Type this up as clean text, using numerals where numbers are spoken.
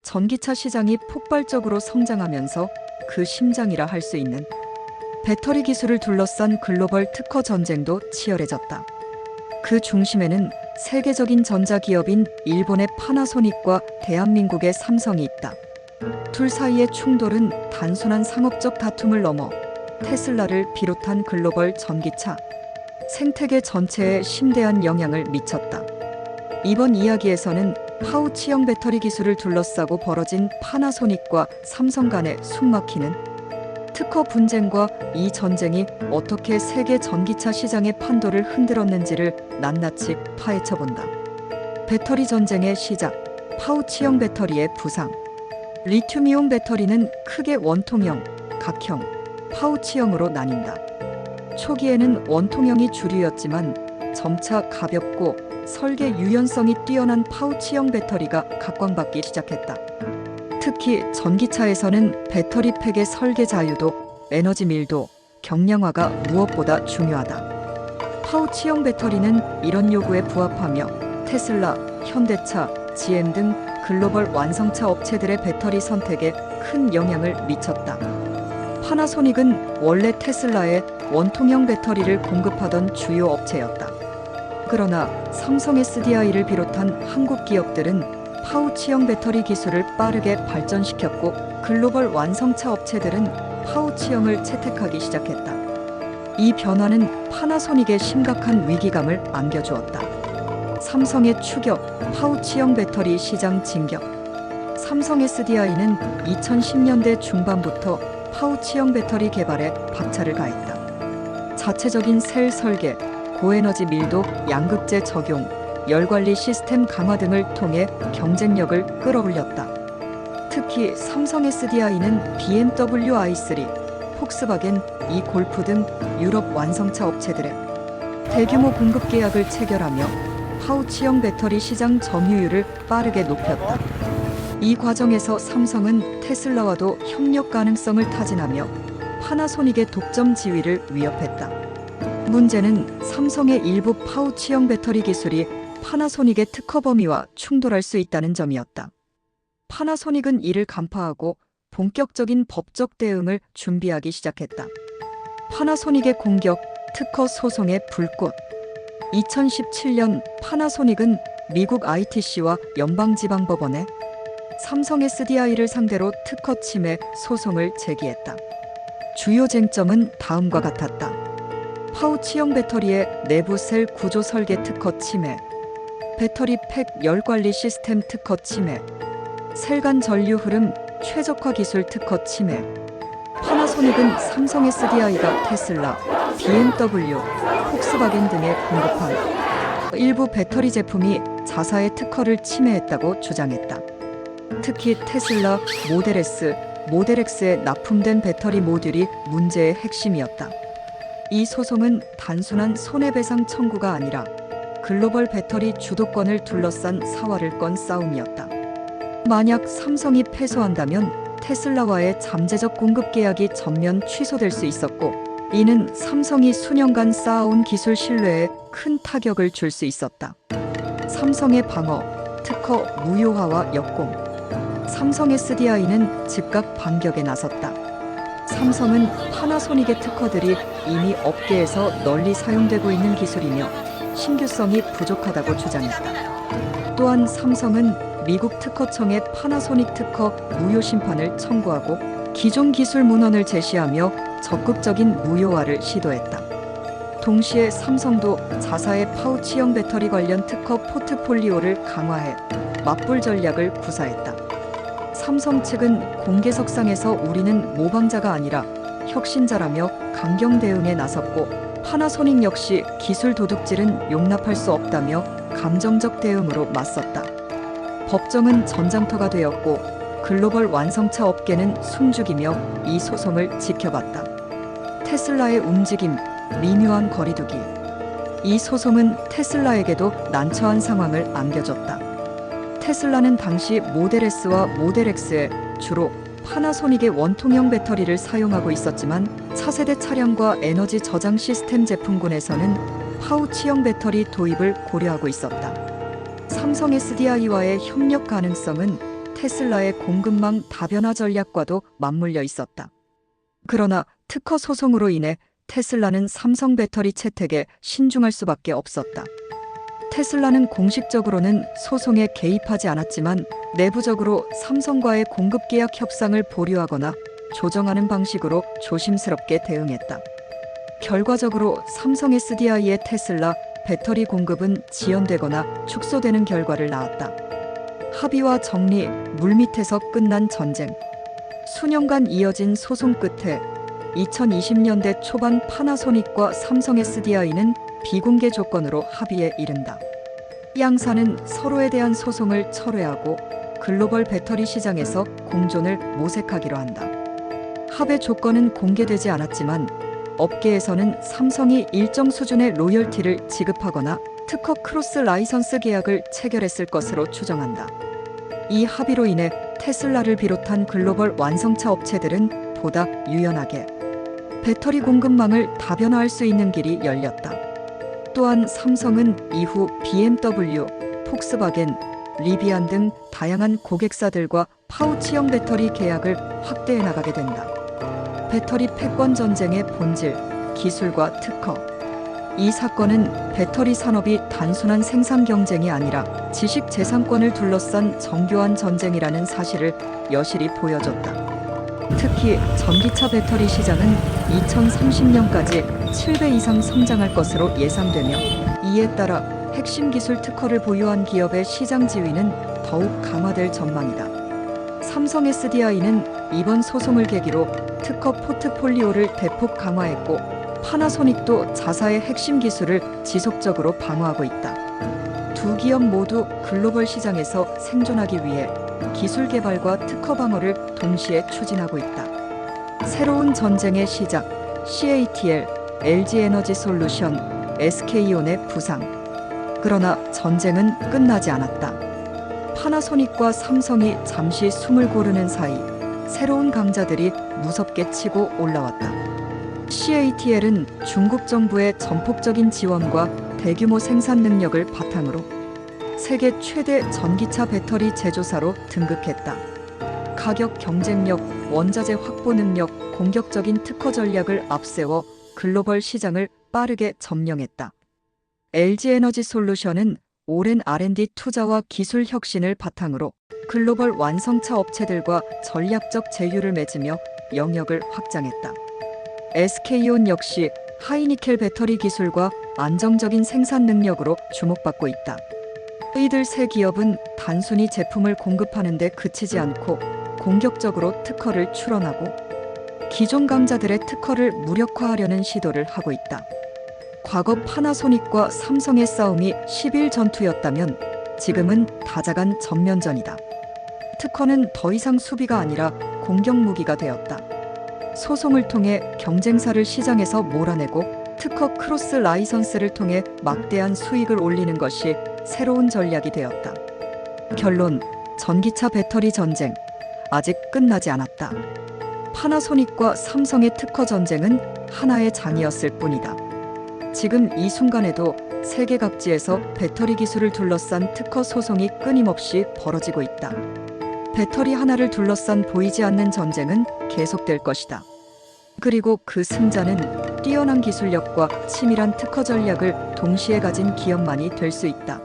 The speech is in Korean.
전기차 시장이 폭발적으로 성장하면서 그 심장이라 할 수 있는 배터리 기술을 둘러싼 글로벌 특허 전쟁도 치열해졌다. 그 중심에는 세계적인 전자기업인 일본의 파나소닉과 대한민국의 삼성이 있다. 둘 사이의 충돌은 단순한 상업적 다툼을 넘어 테슬라를 비롯한 글로벌 전기차 생태계 전체에 심대한 영향을 미쳤다. 이번 이야기에서는 파우치형 배터리 기술을 둘러싸고 벌어진 파나소닉과 삼성 간의 숨막히는 특허 분쟁과 이 전쟁이 어떻게 세계 전기차 시장의 판도를 흔들었는지를 낱낱이 파헤쳐본다. 배터리 전쟁의 시작, 파우치형 배터리의 부상. 리튬이온 배터리는 크게 원통형, 각형, 파우치형으로 나뉜다. 초기에는 원통형이 주류였지만 점차 가볍고 설계 유연성이 뛰어난 파우치형 배터리가 각광받기 시작했다. 특히 전기차에서는 배터리 팩의 설계 자유도, 에너지 밀도, 경량화가 무엇보다 중요하다. 파우치형 배터리는 이런 요구에 부합하며 테슬라, 현대차, GM 등 글로벌 완성차 업체들의 배터리 선택에 큰 영향을 미쳤다. 파나소닉은 원래 테슬라에 원통형 배터리를 공급하던 주요 업체였다. 그러나 삼성 SDI를 비롯한 한국 기업들은 파우치형 배터리 기술을 빠르게 발전시켰고 글로벌 완성차 업체들은 파우치형을 채택하기 시작했다. 이 변화는 파나소닉에 심각한 위기감을 안겨주었다. 삼성의 추격, 파우치형 배터리 시장 진격. 삼성 SDI는 2010년대 중반부터 파우치형 배터리 개발에 박차를 가했다. 자체적인 셀 설계, 고에너지 밀도, 양극재 적용, 열관리 시스템 강화 등을 통해 경쟁력을 끌어올렸다. 특히 삼성 SDI는 BMW i3, 폭스바겐, 골프 등 유럽 완성차 업체들의 대규모 공급 계약을 체결하며 파우치형 배터리 시장 점유율을 빠르게 높였다. 이 과정에서 삼성은 테슬라와도 협력 가능성을 타진하며 파나소닉의 독점 지위를 위협했다. 문제는 삼성의 일부 파우치형 배터리 기술이 파나소닉의 특허 범위와 충돌할 수 있다는 점이었다. 파나소닉은 이를 간파하고 본격적인 법적 대응을 준비하기 시작했다. 파나소닉의 공격, 특허 소송의 불꽃. 2017년 파나소닉은 미국 ITC와 연방지방법원에 삼성 SDI를 상대로 특허 침해 소송을 제기했다. 주요 쟁점은 다음과 같았다. 파우치형 배터리의 내부 셀 구조 설계 특허 침해, 배터리 팩 열 관리 시스템 특허 침해, 셀간 전류 흐름 최적화 기술 특허 침해. 파나소닉은 삼성 SDI가 테슬라, BMW, 폭스바겐 등에 공급한 일부 배터리 제품이 자사의 특허를 침해했다고 주장했다. 특히 테슬라, 모델 S, 모델 X에 납품된 배터리 모듈이 문제의 핵심이었다. 이 소송은 단순한 손해배상 청구가 아니라 글로벌 배터리 주도권을 둘러싼 사활을 건 싸움이었다. 만약 삼성이 패소한다면 테슬라와의 잠재적 공급 계약이 전면 취소될 수 있었고, 이는 삼성이 수년간 쌓아온 기술 신뢰에 큰 타격을 줄 수 있었다. 삼성의 방어, 특허 무효화와 역공. 삼성 SDI는 즉각 반격에 나섰다. 삼성은 파나소닉의 특허들이 이미 업계에서 널리 사용되고 있는 기술이며 신규성이 부족하다고 주장했다. 또한 삼성은 미국 특허청에 파나소닉 특허 무효 심판을 청구하고 기존 기술 문헌을 제시하며 적극적인 무효화를 시도했다. 동시에 삼성도 자사의 파우치형 배터리 관련 특허 포트폴리오를 강화해 맞불 전략을 구사했다. 삼성 측은 공개석상에서 우리는 모방자가 아니라 혁신자라며 강경 대응에 나섰고, 파나소닉 역시 기술 도둑질은 용납할 수 없다며 감정적 대응으로 맞섰다. 법정은 전장터가 되었고 글로벌 완성차 업계는 숨죽이며 이 소송을 지켜봤다. 테슬라의 움직임, 미묘한 거리두기. 이 소송은 테슬라에게도 난처한 상황을 안겨줬다. 테슬라는 당시 모델 S와 모델 X에 주로 파나소닉의 원통형 배터리를 사용하고 있었지만 차세대 차량과 에너지 저장 시스템 제품군에서는 파우치형 배터리 도입을 고려하고 있었다. 삼성 SDI와의 협력 가능성은 테슬라의 공급망 다변화 전략과도 맞물려 있었다. 그러나 특허 소송으로 인해 테슬라는 삼성 배터리 채택에 신중할 수밖에 없었다. 테슬라는 공식적으로는 소송에 개입하지 않았지만 내부적으로 삼성과의 공급 계약 협상을 보류하거나 조정하는 방식으로 조심스럽게 대응했다. 결과적으로 삼성 SDI의 테슬라 배터리 공급은 지연되거나 축소되는 결과를 낳았다. 합의와 정리, 물밑에서 끝난 전쟁. 수년간 이어진 소송 끝에 2020년대 초반 파나소닉과 삼성 SDI는 비공개 조건으로 합의에 이른다. 양사는 서로에 대한 소송을 철회하고 글로벌 배터리 시장에서 공존을 모색하기로 한다. 합의 조건은 공개되지 않았지만 업계에서는 삼성이 일정 수준의 로열티를 지급하거나 특허 크로스 라이선스 계약을 체결했을 것으로 추정한다. 이 합의로 인해 테슬라를 비롯한 글로벌 완성차 업체들은 보다 유연하게 배터리 공급망을 다변화할 수 있는 길이 열렸다. 또한 삼성은 이후 BMW, 폭스바겐, 리비안 등 다양한 고객사들과 파우치형 배터리 계약을 확대해 나가게 된다. 배터리 패권 전쟁의 본질, 기술과 특허. 이 사건은 배터리 산업이 단순한 생산 경쟁이 아니라 지식 재산권을 둘러싼 정교한 전쟁이라는 사실을 여실히 보여줬다. 특히 전기차 배터리 시장은 2030년까지 7배 이상 성장할 것으로 예상되며 이에 따라 핵심 기술 특허를 보유한 기업의 시장 지위는 더욱 강화될 전망이다. 삼성 SDI는 이번 소송을 계기로 특허 포트폴리오를 대폭 강화했고 파나소닉도 자사의 핵심 기술을 지속적으로 방어하고 있다. 두 기업 모두 글로벌 시장에서 생존하기 위해 기술 개발과 특허 방어를 동시에 추진하고 있다. 새로운 전쟁의 시작, CATL, LG에너지솔루션, SK온의 부상. 그러나 전쟁은 끝나지 않았다. 파나소닉과 삼성이 잠시 숨을 고르는 사이 새로운 강자들이 무섭게 치고 올라왔다. CATL은 중국 정부의 전폭적인 지원과 대규모 생산 능력을 바탕으로 세계 최대 전기차 배터리 제조사로 등극했다. 가격 경쟁력, 원자재 확보 능력, 공격적인 특허 전략을 앞세워 글로벌 시장을 빠르게 점령했다. LG에너지솔루션은 오랜 R&D 투자와 기술 혁신을 바탕으로 글로벌 완성차 업체들과 전략적 제휴를 맺으며 영역을 확장했다. SK온 역시 하이니켈 배터리 기술과 안정적인 생산 능력으로 주목받고 있다. 이들 세 기업은 단순히 제품을 공급하는 데 그치지 않고 공격적으로 특허를 출원하고 기존 강자들의 특허를 무력화하려는 시도를 하고 있다. 과거 파나소닉과 삼성의 싸움이 10일 전투였다면 지금은 다자간 전면전이다. 특허는 더 이상 수비가 아니라 공격 무기가 되었다. 소송을 통해 경쟁사를 시장에서 몰아내고 특허 크로스 라이선스를 통해 막대한 수익을 올리는 것이 새로운 전략이 되었다. 결론, 전기차 배터리 전쟁 아직 끝나지 않았다. 파나소닉과 삼성의 특허 전쟁은 하나의 장이었을 뿐이다. 지금 이 순간에도 세계 각지에서 배터리 기술을 둘러싼 특허 소송이 끊임없이 벌어지고 있다. 배터리 하나를 둘러싼 보이지 않는 전쟁은 계속될 것이다. 그리고 그 승자는 뛰어난 기술력과 치밀한 특허 전략을 동시에 가진 기업만이 될 수 있다.